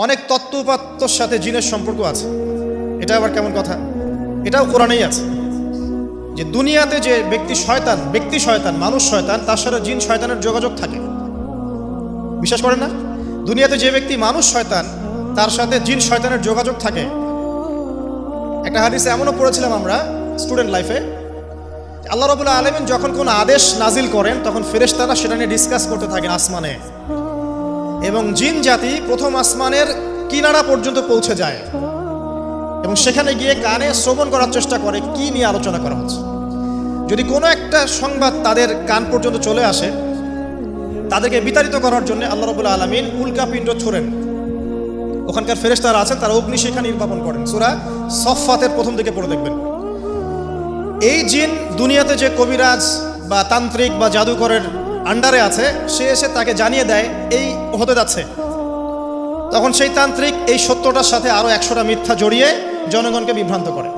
অনেক তত্ত্ব উপাত্তর সাথে জিনের সম্পর্ক আছে। এটা আবার কেমন কথা? এটাও কোরআনেই আছে যে দুনিয়াতে যে ব্যক্তি শয়তান মানুষ শয়তান, তার সাথে জিন শয়তানের যোগাযোগ থাকে। বিশ্বাস করেন না? দুনিয়াতে যে ব্যক্তি মানুষ শয়তান, তার সাথে জিন শয়তানের যোগাযোগ থাকে। একটা হাদিসে এমনও পড়েছিলাম আমরা স্টুডেন্ট লাইফে, আল্লাহ রাব্বুল আলামিন যখন কোনো আদেশ নাজিল করেন তখন ফেরেশতারা সেটা নিয়ে ডিসকাস করতে থাকেন আসমানে, এবং জিন জাতি প্রথম আসমানের কিনারা পর্যন্ত পৌঁছে যায় এবং সেখানে গিয়ে কানে শ্রবণ করার চেষ্টা করে কি নিয়ে আলোচনা করা হচ্ছে। যদি কোনো একটা সংবাদ তাদের কান পর্যন্ত চলে আসে, তাদেরকে বিতাড়িত করার জন্য আল্লাহ রাব্বুল আলামিন উল্কাপিণ্ড ছোড়েন। ওখানকার ফেরেশতারা আছেন, তারা অগ্নিশিখা নির্বাপন করেন। সূরা সফফাতের প্রথম দিকে পড়ে দেখবেন। এই জিন দুনিয়াতে যে কবিরাজ বা তান্ত্রিক বা জাদুকরের আন্ডারে আছে, সে এসে তাকে জানিয়ে দেয় এই হতে যাচ্ছে। তখন সেই তান্ত্রিক এই সত্যটার সাথে আরও 100টা মিথ্যা জড়িয়ে জনগণকে বিভ্রান্ত করে।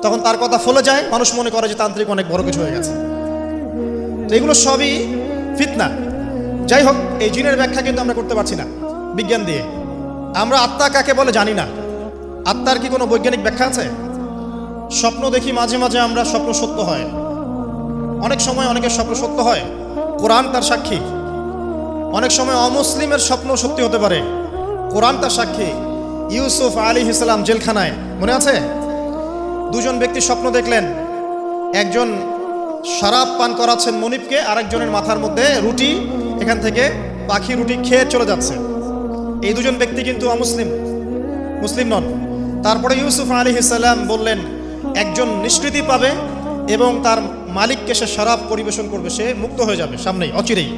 তখন তার কথা ফলে যায়, মানুষ মনে করে যে তান্ত্রিক অনেক বড় কিছু হয়ে গেছে। তো এগুলো সবই ফিতনা। যাই হোক, এই জিনের ব্যাখ্যা কিন্তু আমরা করতে পারছি না বিজ্ঞান দিয়ে। আমরা আত্মা কাকে বলে জানি না। আত্মার কি কোনো বৈজ্ঞানিক ব্যাখ্যা আছে? স্বপ্ন দেখি মাঝে মাঝে আমরা, স্বপ্ন সত্য হয়। অনেক সময় অনেকের স্বপ্ন সত্য হয়, কোরআন তার সাক্ষী। অনেক সময় অমুসলিমের স্বপ্ন সত্যি হতে পারে, কোরআন তার সাক্ষী। ইউসুফ আলাইহিস সালাম জেলখানায়, মনে আছে? দুজন ব্যক্তি স্বপ্ন দেখলেন, একজন শরাব পান করাচ্ছেন মনিবকে, আরেকজনের মাথার মধ্যে রুটি, এখান থেকে পাখি রুটি খেয়ে চলে যাচ্ছে। এই দুজন ব্যক্তি কিন্তু মুসলিম নন। তারপরে ইউসুফ আলাইহিস সালাম বললেন, একজন নিষ্কৃতি পাবে এবং তার মালিককে সে শরাব পরিবেশন করবে, সে মুক্ত হয়ে যাবে সামনেই, অচিরেই।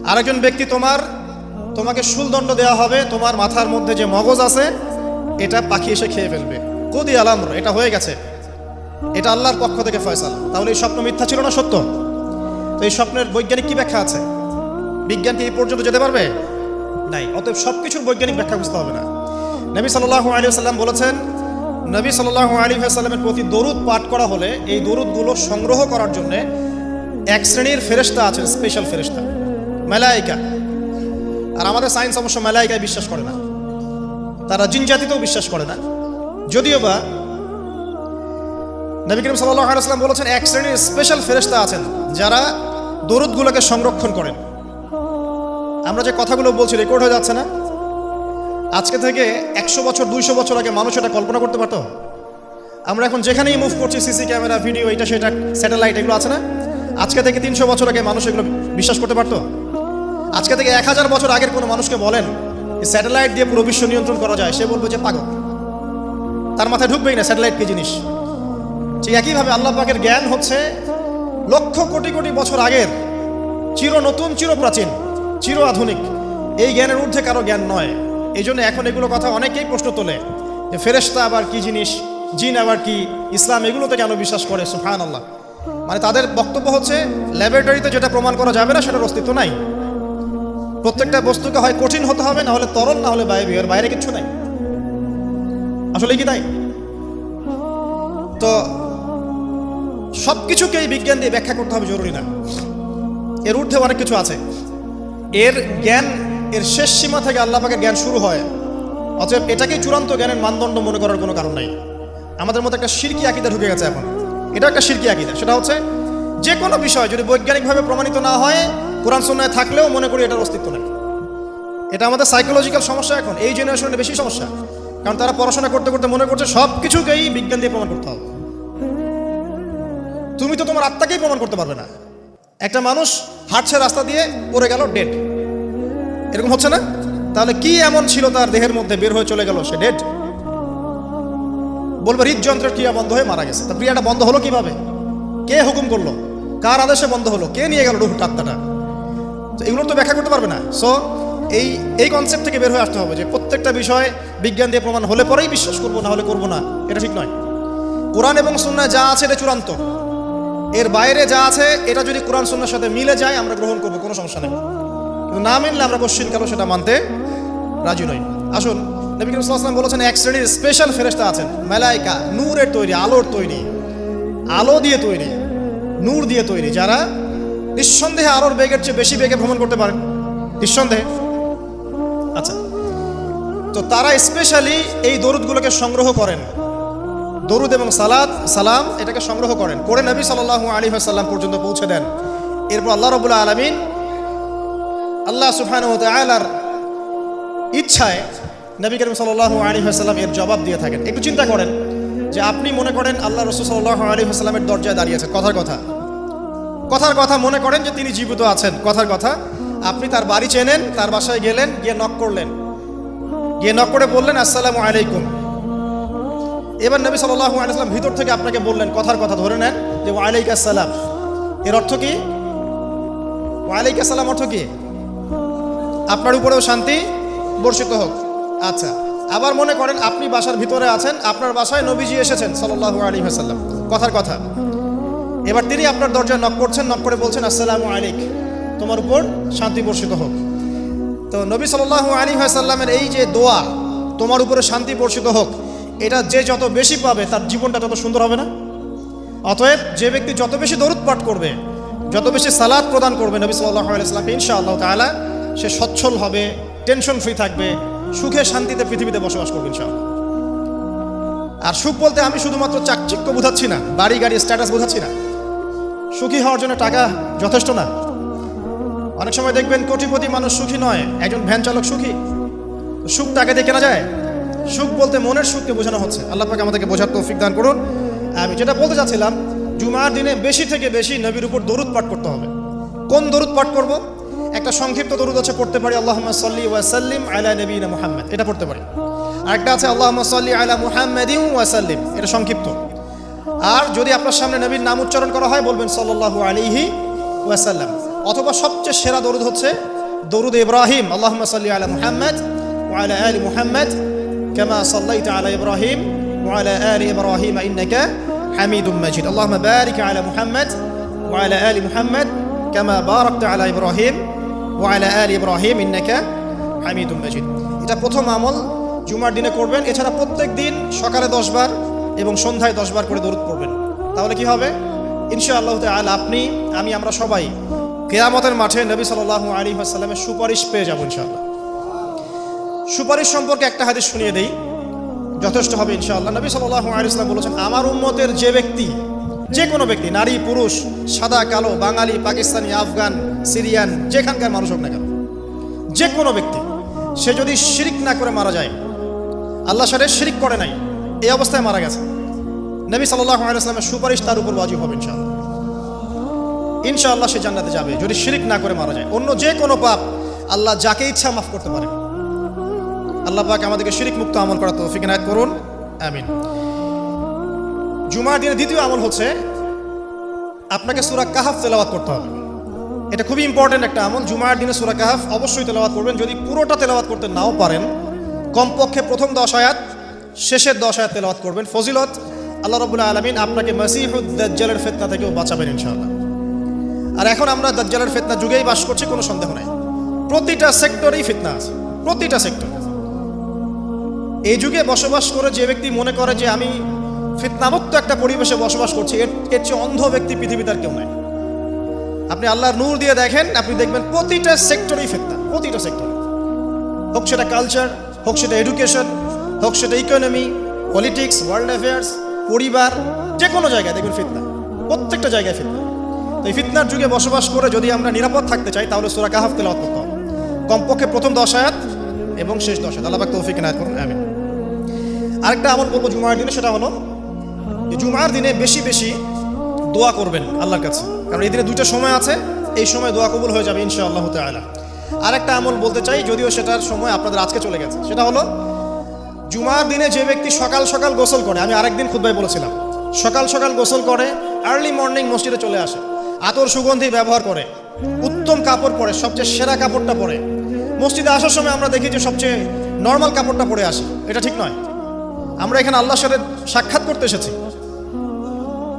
আরেকজন ব্যক্তি তোমাকে শুলদণ্ড দেওয়া হবে, তোমার মাথার মধ্যে যে মগজ আছে এটা পাখি এসে খেয়ে ফেলবে। কুদি আল-আমর, এটা হয়ে গেছে, এটা আল্লাহর পক্ষ থেকে ফয়সালা। তাহলে এই স্বপ্ন মিথ্যা ছিল না সত্য? তো এই স্বপ্নের বৈজ্ঞানিক কি ব্যাখ্যা আছে? বিজ্ঞান কি এই পর্যন্ত যেতে পারবে? নাই। অতএব সবকিছুর বৈজ্ঞানিক ব্যাখ্যা বুঝতে হবে না। নবী সাল্লাল্লাহু আলাইহি ওয়াসাল্লাম বলেছেন, নবী সাল্লাল্লাহু আলাইহি ওয়াসাল্লামের প্রতি দরুদ পাঠ করা হলে এই দরুদগুলো সংগ্রহ করার জন্য এক শ্রেণীর ফেরেশতা আছেন, স্পেশাল ফেরেশতা, মালায়েকা। আর আমাদের সায়েন্স অবশ্য মালায়েকায় বিশ্বাস করে না, তারা জিন জাতিতেও বিশ্বাস করে না। যদিও বা নবী করিম সাল্লাল্লাহু আলাইহি ওয়াসাল্লাম বলেছেন এক শ্রেণীর স্পেশাল ফেরেশতা আছেন যারা দরুদগুলোকে সংরক্ষণ করেন। আমরা যে কথাগুলো বলছি রেকর্ড হয়ে যাচ্ছে না? আজকে থেকে 100 বছর 200 বছর আগে মানুষ এটা কল্পনা করতে পারতো? আমরা এখন যেখানেই মুভ করছি, সিসি ক্যামেরা, ভিডিও, এটা সেটা, স্যাটেলাইট, এগুলো আছে না? আজকে থেকে 300 বছর আগে মানুষ এগুলো বিশ্বাস করতে পারতো? আজকে থেকে 1000 বছর আগের কোনো মানুষকে বলেন স্যাটেলাইট দিয়ে পুরো বিশ্ব নিয়ন্ত্রণ করা যায়, সে বলবে যে পাগল, তার মাথায় ঢুকবেই না স্যাটেলাইট কি জিনিস। ঠিক একইভাবে আল্লাহ পাকের জ্ঞান হচ্ছে লক্ষ কোটি কোটি বছর আগের, চির নতুন, চির প্রাচীন, চির আধুনিক। এই জ্ঞানের ঊর্ধ্বে কারো জ্ঞান নয়। এই জন্য এখন এগুলো কথা অনেকেই প্রশ্ন তোলে যে ফেরেশতা আবার কি জিনিস, জিন আবার কি, ইসলাম এগুলোতে কেন বিশ্বাস করে? সুবহানাল্লাহ। মানে তাদের বক্তব্য হচ্ছে ল্যাবরেটরিতে যেটা প্রমাণ করা যাবে না সেটার অস্তিত্ব নাই। প্রত্যেকটা বস্তুকে হয় কঠিন হতে হবে, না হলে তরল, না হলে বায়বীয়, এর বাইরে কিচ্ছু নাই। আসলে কি তাই? তো সবকিছুকেই বিজ্ঞান দিয়ে ব্যাখ্যা করতে হবে জরুরি না, এর ঊর্ধ্বে অনেক কিছু আছে। এর জ্ঞান, এর শেষ সীমা থেকে আল্লাহ পাকের জ্ঞান শুরু হয়। অতএব এটাকেই চূড়ান্ত জ্ঞানের মানদণ্ড মনে করার কোনো কারণ নাই। আমাদের মধ্যে একটা শিরকি আকীদা ঢুকে গেছে এখন। এটা একটা শিরকি আকীদা। সেটা হচ্ছে যে কোনো বিষয় যদি বৈজ্ঞানিকভাবে প্রমাণিত না হয়, কোরআন সুন্নাহয় থাকলেও মনে করি এটার অস্তিত্ব নেই। এটা আমাদের সাইকোলজিক্যাল সমস্যা। এখন এই জেনারেশনের বেশি সমস্যা, কারণ তারা পড়াশোনা করতে করতে মনে করছে সব কিছুকেই বিজ্ঞান দিয়ে প্রমাণ করতে হবে। তুমি তো তোমার আত্মাকেই প্রমাণ করতে পারবে না। একটা মানুষ হাঁটছে রাস্তা দিয়ে, পড়ে গেল, ডেড, এরকম হচ্ছে না? তাহলে কি এমন ছিল তার দেহের মধ্যে, বের হয়ে চলে গেল, সে ডেড? বলবে হৃদযন্ত্রের ক্রিয়া বন্ধ হয়ে মারা গেছে। তা ক্রিয়াটা বন্ধ হলো কিভাবে? কে হুকুম করলো? কার আদেশে বন্ধ হলো? কে নিয়ে গেল রুহটা, আত্মাটা? তো এগুলো তো ব্যাখ্যা করতে পারবে না। সো এই কনসেপ্ট থেকে বের হয়ে আসতে হবে যে প্রত্যেকটা বিষয় বিজ্ঞান দিয়ে প্রমাণ হলে পরেই বিশ্বাস করবো, না হলে করবো না, এটা ঠিক নয়। কোরআন এবং সুন্নাহ যা আছে এটা চূড়ান্ত। এর বাইরে যা আছে এটা যদি কোরআন সুন্নাহর সাথে মিলে যায় আমরা গ্রহণ করবো, কোনো সমস্যা নেই। কিন্তু না মিললে আমরা কোশ্চিন কালো সেটা মানতে রাজি নই। আসুন, নবী করিম সাল্লাল্লাহু আলাইহি ওয়াসাল্লাম বলেছেন এক শ্রেণীর স্পেশাল ফেরেশতা আছেন, মালায়েকা, নূরের তৈরি, আলোর তৈরি, আলো দিয়ে তৈরি, নূর দিয়ে তৈরি, যারা নিঃসন্দেহে আলোর বেগের চেয়ে বেশি বেগে ভ্রমণ করতে পারেন, নিঃসন্দেহে। আচ্ছা, তো তারা স্পেশালি এই দরুদগুলোকে সংগ্রহ করেন, দরুদ এবং সালাম এটাকে সংগ্রহ করেন, করে নবী সাল্লাল্লাহু আলাইহি ওয়াসাল্লাম পর্যন্ত পৌঁছে দেন। এরপর আল্লাহ রাব্বুল আলামিন আল্লাহ সুবহানাহু ওয়া তাআলার ইচ্ছায় নবী করিম সাল্লাল্লাহু আলাইহি ওয়াসাল্লাম এর জবাব দিয়ে থাকেন। একটু চিন্তা করেন যে আপনি মনে করেন আল্লাহ রাসূল সাল্লাল্লাহু আলাইহি ওয়াসাল্লামের দরজায় দাঁড়িয়েছেন, কথার কথা মনে করেন যে তিনি জীবিত আছেন, কথার কথা আপনি তার বাড়ি চেনেন, তার বাসায় গেলেন, গিয়ে নক করলেন, গিয়ে নক করে বললেন আসসালামু আলাইকুম। এবার নবী সাল্লাল্লাহু আলাইহি ওয়াসাল্লাম ভিতর থেকে আপনাকে বললেন, কথার কথা ধরে নেন যে ওয়ালাইকুম আসসালাম। এর অর্থ কি? ওয়ালাইকুম আসসালাম অর্থ কি? আপনার উপরেও শান্তি বর্ষিত হোক। আচ্ছা, আবার মনে করেন আপনি বাসার ভিতরে আছেন, আপনার বাসায় নবীজি এসেছেন সাল্লাল্লাহু আলাইহি ওয়াসাল্লাম, কথার কথা। এবার তিনি আপনার দরজায় নক করছেন, নক করে বলছেন আসসালামু আলাইক, তোমার উপর শান্তি বর্ষিত হোক। তো নবী সাল্লাল্লাহু আলাইহি ওয়াসাল্লামের এই যে দোয়া, তোমার উপরে শান্তি বর্ষিত হোক, এটা যে যত বেশি পাবে তার জীবনটা তত সুন্দর হবে না? অতএব যে ব্যক্তি যত বেশি দরুদ পাঠ করবে, যত বেশি সালাত প্রদান করবে নবী সাল্লাল্লাহু আলাইহি ওয়াসাল্লামকে, ইনশাআল্লাহ তাআলা সে সচ্ছল হবে, টেনশন ফ্রি থাকবে, সুখে শান্তিতে পৃথিবীতে বসবাস করবে ইনশাআল্লাহ। আর সুখ বলতে আমি শুধুমাত্র চাকচিক্য বোঝাচ্ছি না, বাড়ি গাড়ি স্ট্যাটাস বোঝাচ্ছি না। সুখী হওয়ার জন্য টাকা যথেষ্ট না। অনেক সময় দেখবেন কোটিপতি মানুষ সুখী নয়, একজন ভ্যান চালক সুখী। সুখ টাকা দিয়ে কেনা যায়? সুখ বলতে মনের সুখকে বোঝানো হচ্ছে। আল্লাহ পাক আমাদেরকে বোঝার তৌফিক দান করুন। আমি যেটা বলতে চাচ্ছিলাম, জুমার দিনে বেশি থেকে বেশি নবীর উপর দরুদ পাঠ করতে হবে। কোন দরুদ পাঠ করব? একটা সংক্ষিপ্ত দরুদ আছে, পড়তে পারি আল্লাহুম্মা সাল্লি ওয়া সাল্লিম আলা নবিয়িনা মুহাম্মদ, এটা পড়তে পারি। আরেকটা আছে আল্লাহুম্মা সাল্লি আলা মুহাম্মাদিন ওয়া সাল্লিম, এটা সংক্ষিপ্ত। আর যদি আপনার সামনে নবীর নাম উচ্চারণ করা হয় বলবেন সাল্লাল্লাহু আলাইহি ওয়াসাল্লাম। অথবা সবচেয়ে সেরা দরুদ হচ্ছে দরুদ ইব্রাহিম, আল্লাহুম্মা সাল্লি আলা মুহাম্মদ ওয়া আলা আলি মুহাম্মদ কামা সাল্লাইতা আলা ইব্রাহিম ওয়া আলা আলি ইব্রাহিম ইন্নাকা হামিদুম মাজিদ। আল্লাহুম্মা বারিক আলা মুহাম্মদ ওয়া আলা আলি মুহাম্মদ কামা বারাকতা আলা ইব্রাহিম ওয়া আলা আলি ইব্রাহিম ইন্নাকা হামিদুম মাজিদ। এটা প্রথম আমল, জুমার দিনে করবেন। এছাড়া প্রত্যেক দিন সকালে 10 বার এবং সন্ধ্যায় 10 বার করে দরুদ পড়বেন। তাহলে কি হবে? ইনশাআল্লাহ তাআলা আপনি, আমি, আমরা সবাই কিয়ামতের মাঠে নবী সাল্লাল্লাহু আলাইহি ওয়াসাল্লামের সুপারিশ পেয়ে যাব ইনশাআল্লাহ। সুপারিশ সম্পর্কে একটা হাদিস শুনিয়ে দেই, যথেষ্ট হবে ইনশাআল্লাহ। নবী সাল্লাল্লাহু আলাইহি ওয়াসাল্লাম বলেছেন, আমার উম্মতের যে ব্যক্তি, যে কোনো ব্যক্তি, নারী পুরুষ, সাদা কালো, বাঙালি, পাকিস্তানি, আফগান, সিরিয়ান, যেখানকার মানুষ হোক না কেন, যে কোনো ব্যক্তি, সে যদি শিরিক না করে মারা যায়, আল্লাহর সাথে শিরিক করে নাই, এই অবস্থায় মারা গেছে, নবী সাল্লাল্লাহু আলাইহি ওয়াসাল্লামের সুপারিশ তার উপর ওয়াজিব হবে ইনশাআল্লাহ। ইনশাআল্লাহ সে জান্নাতে যাবে যদি শিরিক না করে মারা যায়। অন্য যে কোনো পাপ আল্লাহ যাকে ইচ্ছা মাফ করতে পারে। আল্লাহ পাক আমাদেরকে শিরিক মুক্ত আমল করার তৌফিক ইনায়াত করুন, আমিন। জুমার দিনের দ্বিতীয় আমল হচ্ছে আপনাকে সূরা কাহফ তেলাওয়াত করতে হবে। এটা খুবই ইম্পর্টেন্ট একটা আমল। জুমার দিনে সূরা কাহফ অবশ্যই তেলাওয়াত করবেন। যদি পুরোটা তেলাওয়াত করতে নাও পারেন, কমপক্ষে প্রথম 10 আয়াত, শেষের 10 আয়াত তেলাওয়াত করবেন। ফজিলত, আল্লাহ রাব্বুল আলামিন আপনাকে মাসিহুদ দাজ্জালের ফিতনা থেকেও বাঁচাবেন ইনশাআল্লাহ। আর এখন আমরা দাজ্জালের ফিতনা যুগেই বাস করছি, কোনো সন্দেহ নাই। প্রতিটা সেক্টরেই ফিতনা আছে, প্রতিটা সেক্টর। এই যুগে বসবাস করে যে ব্যক্তি মনে করে যে আমি ফিতনামুক্ত একটা পরিবেশে বসবাস করছি, এর চেয়ে অন্ধ ব্যক্তি পৃথিবীতে আর কেউ নাই। আপনি আল্লাহর নূর দিয়ে দেখেন, আপনি দেখবেন প্রতিটা সেক্টরেই ফিতনা, প্রতিটা সেক্টর। হোক সেটা কালচার, হোক সেটা এডুকেশন, হোক সেটা ইকোনমি, পলিটিক্স, ওয়ার্ল্ড অ্যাফেয়ার্স, পরিবার, যে কোনো জায়গায় দেখবেন ফিতনা, প্রত্যেকটা জায়গায় ফিতনা। তো এই ফিতনার যুগে বসবাস করে যদি আমরা নিরাপদ থাকতে চাই, তাহলে সূরা কাহফ তেলাওয়াত করতে হবে, কমপক্ষে প্রথম 10 আয়াত এবং শেষ 10 আয়াত। আল্লাহ পাক তৌফিক ইনায়াত করুন, আমিন। আরেকটা আমল বলবো জুমার দিনে, সেটা হলো জুমার দিনে বেশি বেশি দোয়া করবেন আল্লাহর কাছে, কারণ এই দিনে 2টা সময় আছে, এই সময় দোয়া কবুল হয়ে যাবে ইনশাআল্লাহ তাআলা। আরেকটা আমল বলতে চাই, যদিও সেটার সময় আপনাদের আজকে চলে গেছে, সেটা হলো জুমার দিনে যে ব্যক্তি সকাল সকাল গোসল করে, আমি আরেকদিন খুতবায় বলেছিলাম, সকাল সকাল গোসল করে, আর্লি মর্নিং মসজিদে চলে আসে, আতর সুগন্ধি ব্যবহার করে, উত্তম কাপড় পরে, সবচেয়ে সেরা কাপড়টা পরে। মসজিদে আসার সময় আমরা দেখি যে সবচেয়ে নর্মাল কাপড়টা পরে আসি, এটা ঠিক নয়। আমরা এখানে আল্লাহর সাথে সাক্ষাৎ করতে এসেছি।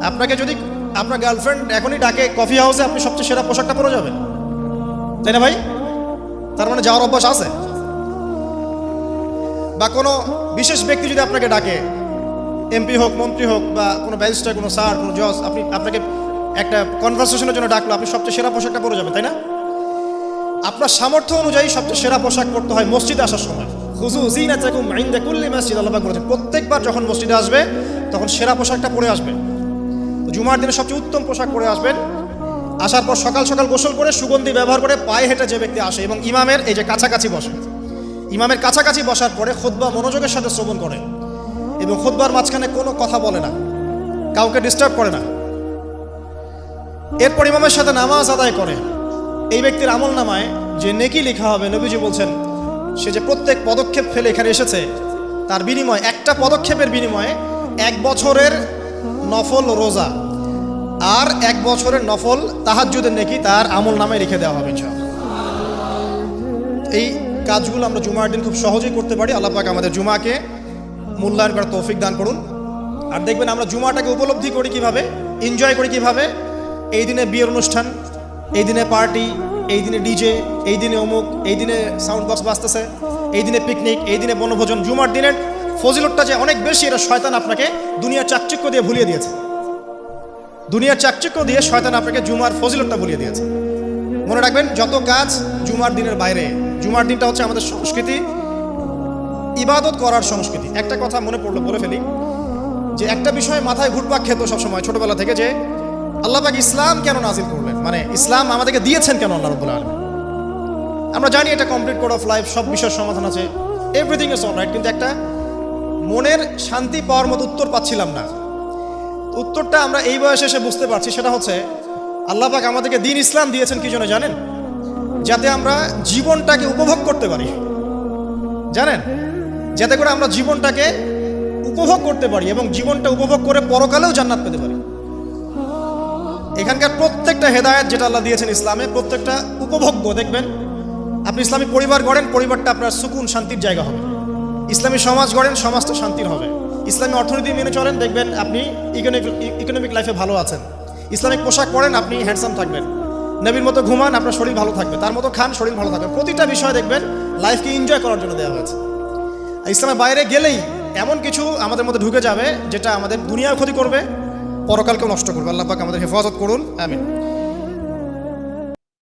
আপনাকে যদি আপনার গার্লফ্রেন্ড এখনই ডাকে কফি হাউসে, আপনি সবচেয়ে সেরা পোশাকটা পরে যাবেন, তাই না ভাই? তার মানে যাওয়ার অভ্যাস আছে। বা কোনো বিশেষ ব্যক্তি যদি আপনাকে ডাকে, এমপি হোক, মন্ত্রী হোক, বা কোনো ব্যারিস্টার, কোনো স্যার, কোনো জজ, আপনাকে একটা কনভারসেশনের জন্য ডাকলো, আপনি সবচেয়ে সেরা পোশাকটা পরে যাবেন, তাই না? আপনার সামর্থ্য অনুযায়ী সবচেয়ে সেরা পোশাক পরতে হয় মসজিদে আসার সময়। খুযু যিনাতাকুম ইনদা কুল্লি মাসজিদ, আল্লাহ পাক বলেছেন প্রত্যেকবার যখন মসজিদে আসবে তখন সেরা পোশাকটা পরে আসবে। জুমার দিনে সবচেয়ে উত্তম পোশাক পরে আসবেন। আসার পর সকাল সকাল গোসল করে সুগন্ধি ব্যবহার করে পায়ে হেঁটে যে ব্যক্তি আসে এবং ইমামের এই যে কাছাকাছি বসে, ইমামের কাছাকাছি বসার পরে খুতবা মনোযোগের সাথে শ্রবণ করে এবং খুতবার মাঝখানে কোনো কথা বলে না, কাউকে ডিস্টার্ব করে না। এরপর ইমামের সাথে নামাজ আদায় করে। এই ব্যক্তির আমল নামায় যে নেকি লেখা হবে, নবীজি বলছেন সে যে প্রত্যেক পদক্ষেপ ফেলে এখানে এসেছে তার বিনিময়ে, একটা পদক্ষেপের বিনিময়ে 1 বছরের নফল রোজা আর 1 বছরের নফল তাহাজ্জুদের নেকি তার আমল নামায় রেখে দেওয়া হবে ইনশাআল্লাহ। এই কাজগুলো আমরা জুমার দিন খুব সহজেই করতে পারি। আল্লাহ পাক আমাদের জুমাকে মূল্যায়ন করার তৌফিক দান করুন। আর দেখবেন আমরা জুমাটাকে উপলব্ধি করি কিভাবে, এনজয় করি কিভাবে। এই দিনে বিয়ের অনুষ্ঠান, এই দিনে পার্টি, এই দিনে ডিজে, এই দিনে অমুক, এই দিনে সাউন্ড বক্স বাজতেছে, এই দিনে পিকনিক, এই দিনে বনভোজন। জুমার দিনের ফজিলতটা যে অনেক বেশি, এটা শয়তান আপনাকে দুনিয়ার চাকচিক্য দিয়ে ভুলিয়ে দিয়েছে। দুনিয়ার চাকচিক্য দিয়ে শয়তান আপনাকে জুমার ফজিলতটা ভুলিয়ে দিয়েছে। মনে রাখবেন যত কাজ জুমার দিনের বাইরে। জুমার দিনটা হচ্ছে আমাদের সংস্কৃতি, ইবাদত করার সংস্কৃতি। একটা কথা মনে পড়লো, বলে ফেলি যে একটা বিষয় মাথায় ঘুরপাক খেত সবসময় ছোটবেলা থেকে, যে আল্লাহ পাক ইসলাম কেন নাজিল করলেন, মানে ইসলাম আমাদেরকে দিয়েছেন কেন আল্লাহ রাব্বুল আলামিন। আমরা জানি এটা কমপ্লিট কোড অফ লাইফ, সব বিষয়ের সমাধান আছে, এভরিথিং ইজ অলরাইট, কিন্তু একটা মনের শান্তি পাওয়ার মতো উত্তর পাচ্ছিলাম না। উত্তরটা আমরা এই বয়সে এসে বুঝতে পারছি, সেটা হচ্ছে আল্লাহ পাক আমাদেরকে দ্বীন ইসলাম দিয়েছেন কি জন্য জানেন? যাতে আমরা জীবনটাকে উপভোগ করতে পারি। জানেন, যাতে করে আমরা জীবনটাকে উপভোগ করতে পারি এবং জীবনটা উপভোগ করে পরকালেও জান্নাত পেতে পারি। এখানকার প্রত্যেকটা হেদায়েত যেটা আল্লাহ দিয়েছেন ইসলামে, প্রত্যেকটা উপভোগ্য। দেখবেন আপনি ইসলামী পরিবার গড়েন, পরিবারটা আপনার সুকুন শান্তির জায়গা হবে। ইসলামী সমাজ গড়েন, সমাজটা শান্তির হবে। ইসলামী অর্থনীতি মেনে চলেন, দেখবেন আপনি ইকোনমিক লাইফে ভালো আছেন। ইসলামিক পোশাক পরেন, আপনি হ্যান্ডসাম থাকবেন। নবীর মতো ঘুমান, আপনার শরীর ভালো থাকবে। তার মতো খান, শরীর ভালো থাকবে। প্রতিটা বিষয় দেখবেন লাইফকে এনজয় করার জন্য দেওয়া হয়েছে। ইসলামের বাইরে গেলেই এমন কিছু আমাদের মধ্যে ঢুকে যাবে যেটা আমাদের দুনিয়াও ক্ষতি করবে, পরকালকেও নষ্ট করবে। আল্লাহ পাক আমাদের হেফাজত করুন, আমিন।